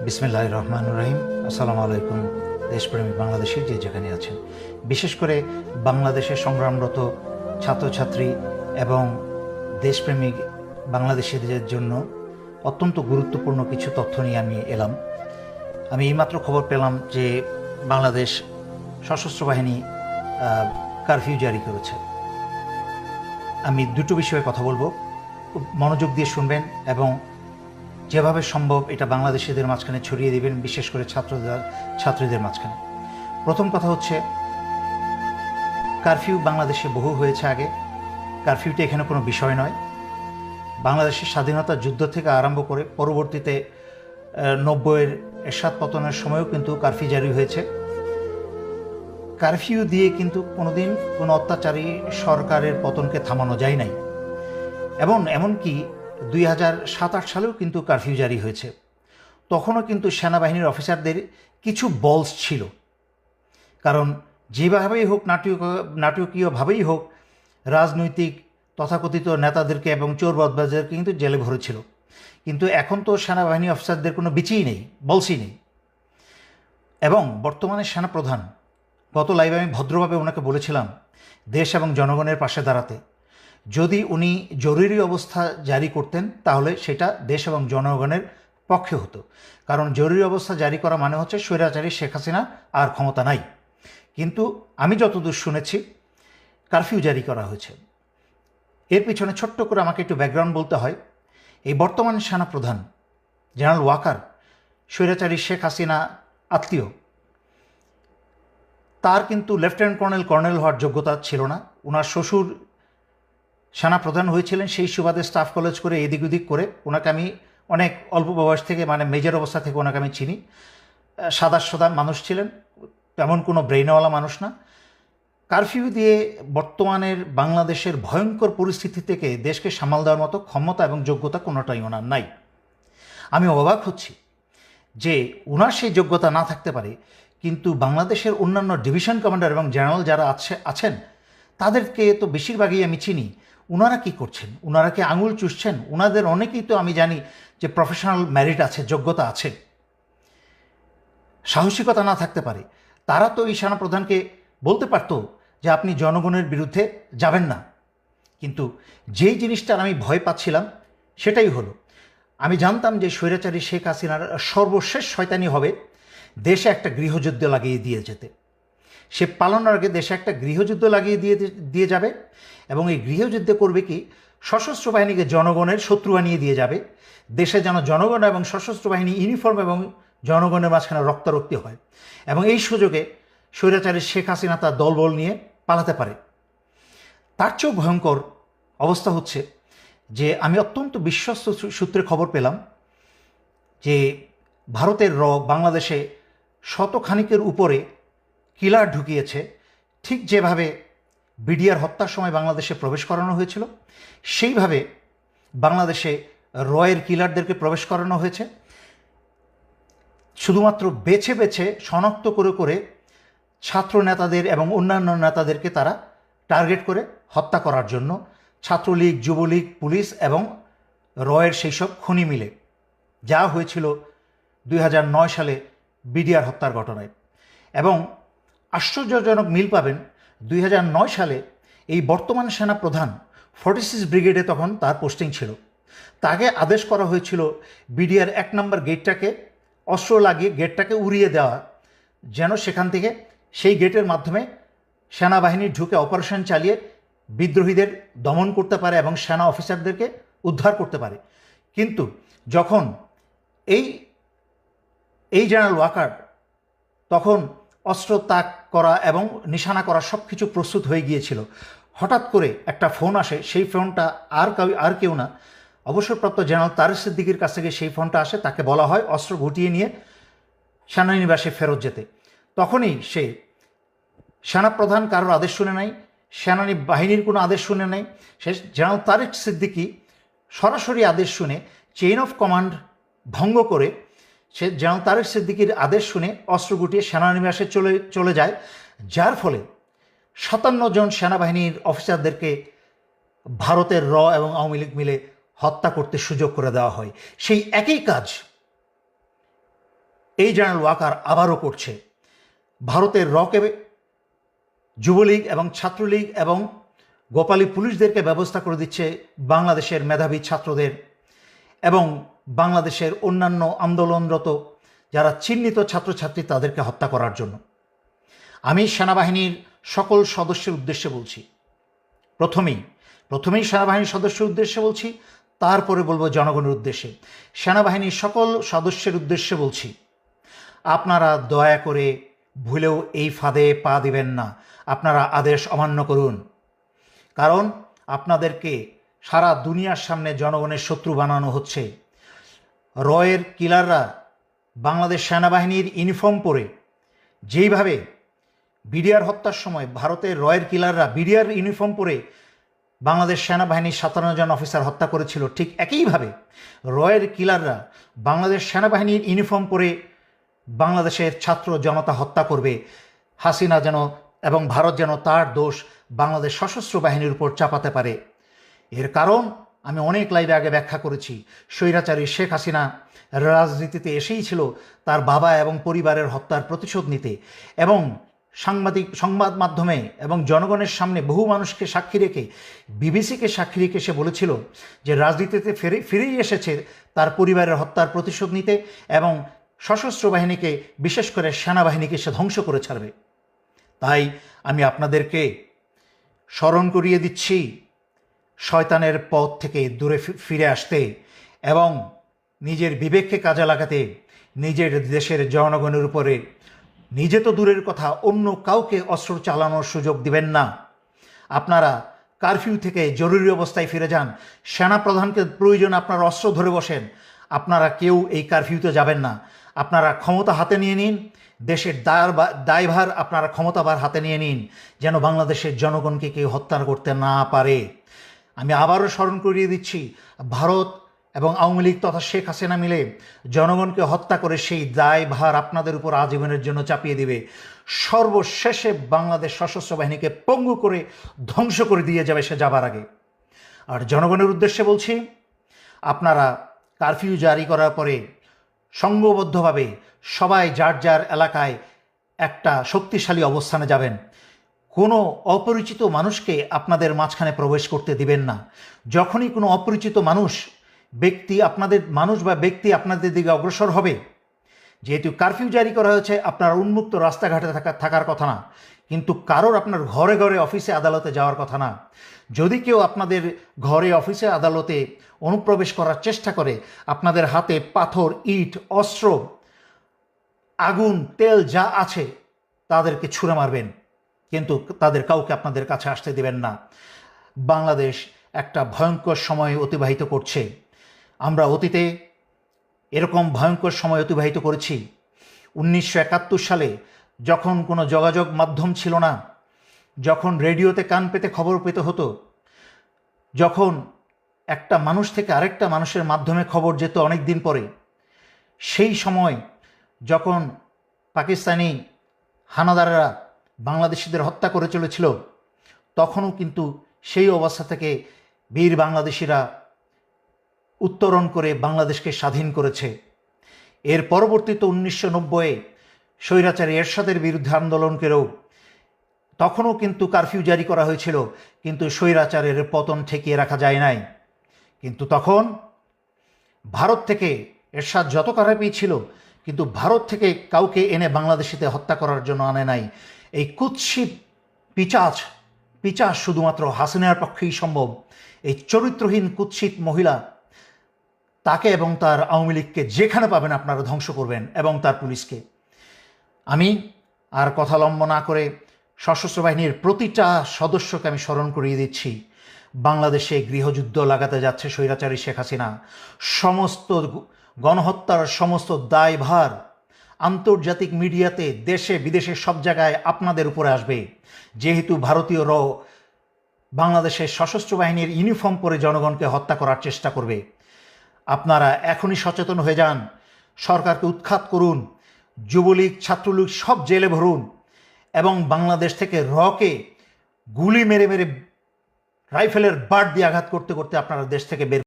বিসমিল্লাহির রহমানির রহিম। আসসালামু আলাইকুম দেশপ্রেমী বাংলাদেশি যে যেখানে আছেন, বিশেষ করে বাংলাদেশে সংগ্রামরত ছাত্রছাত্রী এবং দেশপ্রেমিক বাংলাদেশিদের জন্য অত্যন্ত গুরুত্বপূর্ণ কিছু তথ্য নিয়ে আমি এলাম। আমি এইমাত্র খবর পেলাম যে বাংলাদেশ সশস্ত্র বাহিনী কারফিউ জারি করেছে। আমি দুটো বিষয়ে কথা বলবো, খুব মনোযোগ দিয়ে শুনবেন এবং যেভাবে সম্ভব এটা বাংলাদেশিদের মাঝখানে ছড়িয়ে দেবেন, বিশেষ করে ছাত্রীদের মাঝখানে। প্রথম কথা হচ্ছে, কারফিউ বাংলাদেশে বহু হয়েছে আগে। কারফিউটা এখানে কোনো বিষয় নয়। বাংলাদেশের স্বাধীনতা যুদ্ধ থেকে আরম্ভ করে পরবর্তীতে 90-এর এরশাদ পতনের সময়ও কিন্তু কারফিউ জারি হয়েছে। কারফিউ দিয়ে কিন্তু কোনোদিন কোনো অত্যাচারী সরকারের পতনকে থামানো যায় নাই। এবং এমনকি 2007-8 সালেও কিন্তু কারফিউ জারি হয়েছে। তখনও কিন্তু সেনাবাহিনীর অফিসারদের কিছু বলস ছিল, কারণ যেভাবেই হোক, নাটকীয়ভাবেই হোক, রাজনৈতিক তথাকথিত নেতাদেরকে এবং চোর বদমাশদেরকে কিন্তু জেলে ভরেছিল। কিন্তু এখন তো সেনাবাহিনী অফিসারদের কোনো বিচিই নেই, বলসই নেই। এবং বর্তমানে সেনাপ্রধান, গত লাইভে আমি ভদ্রভাবে ওনাকে বলেছিলাম দেশ এবং জনগণের পাশে দাঁড়াতে। যদি উনি জরুরি অবস্থা জারি করতেন তাহলে সেটা দেশ এবং জনগণের পক্ষে হতো, কারণ জরুরি অবস্থা জারি করা মানে হচ্ছে স্বৈরাচারী শেখ হাসিনা আর ক্ষমতা নাই। কিন্তু আমি যতদূর শুনেছি কারফিউ জারি করা হয়েছে। এর পিছনে ছোট্ট করে আমাকে একটু ব্যাকগ্রাউন্ড বলতে হয়। এই বর্তমান সেনাপ্রধান জেনারেল ওয়াকার স্বৈরাচারী শেখ হাসিনা আত্মীয়। তার কিন্তু লেফটেন্যান্ট কর্নেল হওয়ার যোগ্যতা ছিল না। ওনার শ্বশুর সেনাপ্রধান হয়েছিলেন, সেই সুবাদে স্টাফ কলেজ করে এদিক ওদিক করে ওনাকে আমি অনেক অল্প বয়স থেকে, মানে মেজর অবস্থা থেকে ওনাকে আমি চিনি। সাদা মানুষ ছিলেন, তেমন কোনো ব্রেইনওয়ালা মানুষ না। কারফিউ দিয়ে বর্তমানের বাংলাদেশের ভয়ঙ্কর পরিস্থিতি থেকে দেশকে সামাল দেওয়ার মতো ক্ষমতা এবং যোগ্যতা কোনোটাই ওনার নাই। আমি অবাক হচ্ছি যে ওনার সেই যোগ্যতা না থাকতে পারে, কিন্তু বাংলাদেশের অন্যান্য ডিভিশন কমান্ডার এবং জেনারেল যারা আছেন তাদেরকে তো বেশিরভাগই আমি চিনি। ওনারা কি করছেন? ওনারা কি আঙুল চুষছেন? ওনাদের অনেকেই তো আমি জানি যে প্রফেশনাল মেরিট আছে, যোগ্যতা আছে। সাহসিকতা না থাকতে পারে তারা তো এই সেনাপ্রধানকে বলতে পারত যে আপনি জনগণের বিরুদ্ধে যাবেন না। কিন্তু যেই জিনিসটার আমি ভয় পাচ্ছিলাম সেটাই হলো। আমি জানতাম যে স্বৈরাচারী শেখ হাসিনার সর্বশেষ শয়তানি হবে দেশে একটা গৃহযুদ্ধ লাগিয়ে দিয়ে যেতে। সে পালানোর আগে দেশে একটা গৃহযুদ্ধ লাগিয়ে দিয়ে যাবে, এবং এই গৃহযুদ্ধে করবে কি, সশস্ত্র বাহিনীকে জনগণের শত্রু বানিয়ে দিয়ে যাবে। দেশে যেন জনগণ এবং সশস্ত্র বাহিনী ইউনিফর্ম এবং জনগণের মাঝখানে রক্তারক্তি হয়, এবং এই সুযোগে স্বৈরাচারী শেখ হাসিনা তার দলবল নিয়ে পালাতে পারে। তার চেয়েও ভয়ঙ্কর অবস্থা হচ্ছে যে আমি অত্যন্ত বিশ্বস্ত সূত্রে খবর পেলাম যে ভারতের বাংলাদেশে শতখানিকের উপরে কিলার ঢুকিয়েছে। ঠিক যেভাবে বিডিআর হত্যার সময় বাংলাদেশে প্রবেশ করানো হয়েছিল, সেইভাবে বাংলাদেশে রয়ের কিলারদেরকে প্রবেশ করানো হয়েছে। শুধুমাত্র বেছে বেছে শনাক্ত করে করে ছাত্র নেতাদের এবং অন্যান্য নেতাদেরকে তারা টার্গেট করে হত্যা করার জন্য, ছাত্রলীগ, যুবলীগ, পুলিশ এবং রয়ের সেই সব খুনি মিলে, যা হয়েছিল 2009 সালে বিডিআর হত্যার ঘটনায়। এবং আশ্চর্যজনক মিল পাবেন, 2009 সালে এই বর্তমান সেনাপ্রধান 46 ব্রিগেডে তখন তার পোস্টিং ছিল। তাকে আদেশ করা হয়েছিল বিডিআর 1 নম্বর গেটটাকে অস্ত্র লাগিয়ে গেটটাকে উড়িয়ে দেওয়া, যেন সেখান থেকে সেই গেটের মাধ্যমে সেনাবাহিনী ঢুকে অপারেশন চালিয়ে বিদ্রোহীদের দমন করতে পারে এবং সেনা অফিসারদেরকে উদ্ধার করতে পারে। কিন্তু যখন এই জেনারেল ওয়াকার তখন অস্ত্র তাক করা এবং নিশানা করা সব কিছু প্রস্তুত হয়ে গিয়েছিল, হঠাৎ করে একটা ফোন আসে। সেই ফোনটা আর কেউ না, অবসরপ্রাপ্ত জেনারেল তারেক সিদ্দিকীর কাছ থেকে সেই ফোনটা আসে। তাকে বলা হয় অস্ত্র গুটিয়ে নিয়ে সেনানিবাসে ফেরত যেতে। তখনই সে সেনাপ্রধান কারোর আদেশ শুনে নাই, সেনানী বাহিনীর কোনো আদেশ শুনে নাই। সে জেনারেল তারেক সিদ্দিকী সরাসরি আদেশ শুনে, চেইন অফ কমান্ড ভঙ্গ করে সে জেনারেল তারেক সিদ্দিকীর আদেশ শুনে অস্ত্র গুটিয়ে সেনানিবাসে চলে যায়, যার ফলে 57 জন সেনাবাহিনীর অফিসারদেরকে ভারতের এবং আওয়ামী লীগ মিলে হত্যা করতে সুযোগ করে দেওয়া হয়। সেই একই কাজ এই জেনারেল ওয়াকার আবারও করছে। ভারতের রকে যুবলীগ এবং ছাত্রলীগ এবং গোপালী পুলিশদেরকে ব্যবস্থা করে দিচ্ছে বাংলাদেশের মেধাবী ছাত্রদের এবং বাংলাদেশের অন্যান্য আন্দোলনরত যারা চিহ্নিত ছাত্রছাত্রী তাদেরকে হত্যা করার জন্য। আমি সেনাবাহিনীর সকল সদস্যের উদ্দেশ্যে বলছি, প্রথমেই সেনাবাহিনীর সদস্যের উদ্দেশ্যে বলছি, তারপরে বলবো জনগণের উদ্দেশ্যে। সেনাবাহিনীর সকল সদস্যের উদ্দেশ্যে বলছি, আপনারা দয়া করে ভুলেও এই ফাঁদে পা দিবেন না। আপনারা আদেশ অমান্য করুন, কারণ আপনাদেরকে সারা দুনিয়ার সামনে জনগণের শত্রু বানানো হচ্ছে। রয়ের কিলাররা বাংলাদেশ সেনাবাহিনীর ইউনিফর্ম পরে যেইভাবে বিডিআর হত্যার সময় ভারতের রয়ের কিলাররা বিডিআর ইউনিফর্ম পরে বাংলাদেশ সেনাবাহিনীর 57 জন অফিসার হত্যা করেছিল, ঠিক একইভাবে রয়ের কিলাররা বাংলাদেশ সেনাবাহিনীর ইউনিফর্ম পরে বাংলাদেশের ছাত্র জনতা হত্যা করবে। হাসিনা যেন এবং ভারত যেন তার দোষ বাংলাদেশ সশস্ত্র বাহিনীর উপর চাপাতে পারে। এর কারণ আমি অনেক লাইভে আগে ব্যাখ্যা করেছি। স্বৈরাচারী শেখ হাসিনা রাজনীতিতে এসেই ছিল তার বাবা এবং পরিবারের হত্যার প্রতিশোধ নিতে, এবং সংবাদ মাধ্যমে এবং জনগণের সামনে বহু মানুষকে সাক্ষী রেখে, বিবিসিকে সাক্ষী রেখে সে বলেছিল যে রাজনীতিতে ফিরেই এসেছে তার পরিবারের হত্যার প্রতিশোধ নিতে এবং সশস্ত্র বাহিনীকে, বিশেষ করে সেনাবাহিনীকে সে ধ্বংস করে ছাড়বে। তাই আমি আপনাদেরকে স্মরণ করিয়ে দিচ্ছি শয়তানের পথ থেকে দূরে ফিরে আসতে এবং নিজের বিবেককে কাজে লাগাতে, নিজের দেশের জনগণের উপরে নিজে তো দূরের কথা অন্য কাউকে অস্ত্র চালানোর সুযোগ দিবেন না। আপনারা কারফিউ থেকে জরুরি অবস্থায় ফিরে যান। সেনাপ্রধানকে প্রয়োজন আপনারা অস্ত্র ধরে বসেন। আপনারা কেউ এই কারফিউতে যাবেন না। আপনারা ক্ষমতা হাতে নিয়ে নিন, দেশের দায়ভার আপনারা ক্ষমতাভার হাতে নিয়ে নিন, যেন বাংলাদেশের জনগণকে কেউ হত্যা করতে না পারে। আমি আবারও স্মরণ করিয়ে দিচ্ছি, ভারত এবং আওয়ামী লীগ তথা শেখ হাসিনা মিলে জনগণকে হত্যা করে সেই দায়ভার আপনাদের উপর আজীবনের জন্য চাপিয়ে দিবে। সর্বশেষে বাংলাদেশ সশস্ত্র বাহিনীকে পঙ্গু করে ধ্বংস করে দিয়ে যাবে সে যাবার আগে। আর জনগণের উদ্দেশ্যে বলছি, আপনারা কারফিউ জারি করার পরে সংঘবদ্ধভাবে সবাই যার যার এলাকায় একটা শক্তিশালী অবস্থানে যাবেন। কোনো অপরিচিত মানুষকে আপনাদের মাঝখানে প্রবেশ করতে দিবেন না। যখনই কোনো অপরিচিত ব্যক্তি আপনাদের দিকে অগ্রসর হবে, যেহেতু কারফিউ জারি করা হয়েছে, আপনারা উন্মুক্ত রাস্তাঘাটে থাকার কথা না, কিন্তু কারোর আপনার ঘরে ঘরে অফিসে আদালতে যাওয়ার কথা না। যদি কেউ আপনাদের ঘরে অফিসে আদালতে অনুপ্রবেশ করার চেষ্টা করে, আপনাদের হাতে পাথর, ইট, অস্ত্র, আগুন, তেল যা আছে তাদেরকে ছুঁড়ে মারবেন, কিন্তু তাদের কাউকে আপনাদের কাছে আসতে দেবেন না। বাংলাদেশ একটা ভয়ঙ্কর সময় অতিবাহিত করছে। আমরা অতীতে এরকম ভয়ঙ্কর সময় অতিবাহিত করেছি। 1971 সালে যখন কোনো যোগাযোগ মাধ্যম ছিল না, যখন রেডিওতে কান পেতে খবর পেতে হতো, যখন একটা মানুষ থেকে আরেকটা মানুষের মাধ্যমে খবর যেত অনেক দিন পরে, সেই সময় যখন পাকিস্তানি হানাদাররা বাংলাদেশিদের হত্যা করে চলেছিল, তখনও কিন্তু সেই অবস্থা থেকে বীর বাংলাদেশিরা উত্তরণ করে বাংলাদেশকে স্বাধীন করেছে। এর পরবর্তীতে 1990-এ স্বৈরাচারী এরশাদের বিরুদ্ধে আন্দোলনকেও তখনও কিন্তু কারফিউ জারি করা হয়েছিল, কিন্তু স্বৈরাচারের পতন ঠেকিয়ে রাখা যায় নাই। কিন্তু তখন ভারত থেকে এরশাদ যত কারফিউ ছিল, কিন্তু ভারত থেকে কাউকে এনে বাংলাদেশিতে হত্যা করার জন্য আনে নাই। এই কুৎসিত পিচাচ শুধুমাত্র হাসিনার পক্ষেই সম্ভব। এই চরিত্রহীন কুৎসিত মহিলা, তাকে এবং তার আওয়ামী লীগকে যেখানে পাবেন আপনারা ধ্বংস করবেন, এবং তার পুলিশকে। আমি আর কথা লম্ব না করে সশস্ত্র বাহিনীর প্রতিটা সদস্যকে আমি স্মরণ করিয়ে দিচ্ছি, বাংলাদেশে গৃহযুদ্ধ লাগাতে যাচ্ছে স্বৈরাচারী শেখ হাসিনা। সমস্ত গণহত্যার সমস্ত দায়ভার আন্তর্জাতিক মিডিয়াতে, দেশে বিদেশে সব জায়গায় আপনাদের উপরে আসবে, যেহেতু ভারতীয় বাংলাদেশের সশস্ত্র বাহিনীর ইউনিফর্ম পরে জনগণকে হত্যা করার চেষ্টা করবে। আপনারা এখনই সচেতন হয়ে যান, সরকারকে উৎখাত করুন, যুবলীগ, ছাত্রলীগ সব জেলে ভরুন, এবং বাংলাদেশ থেকে রকে গুলি মেরে মেরে রাইফেলের বাট দিয়ে আঘাত করতে করতে আপনারা দেশ থেকে বের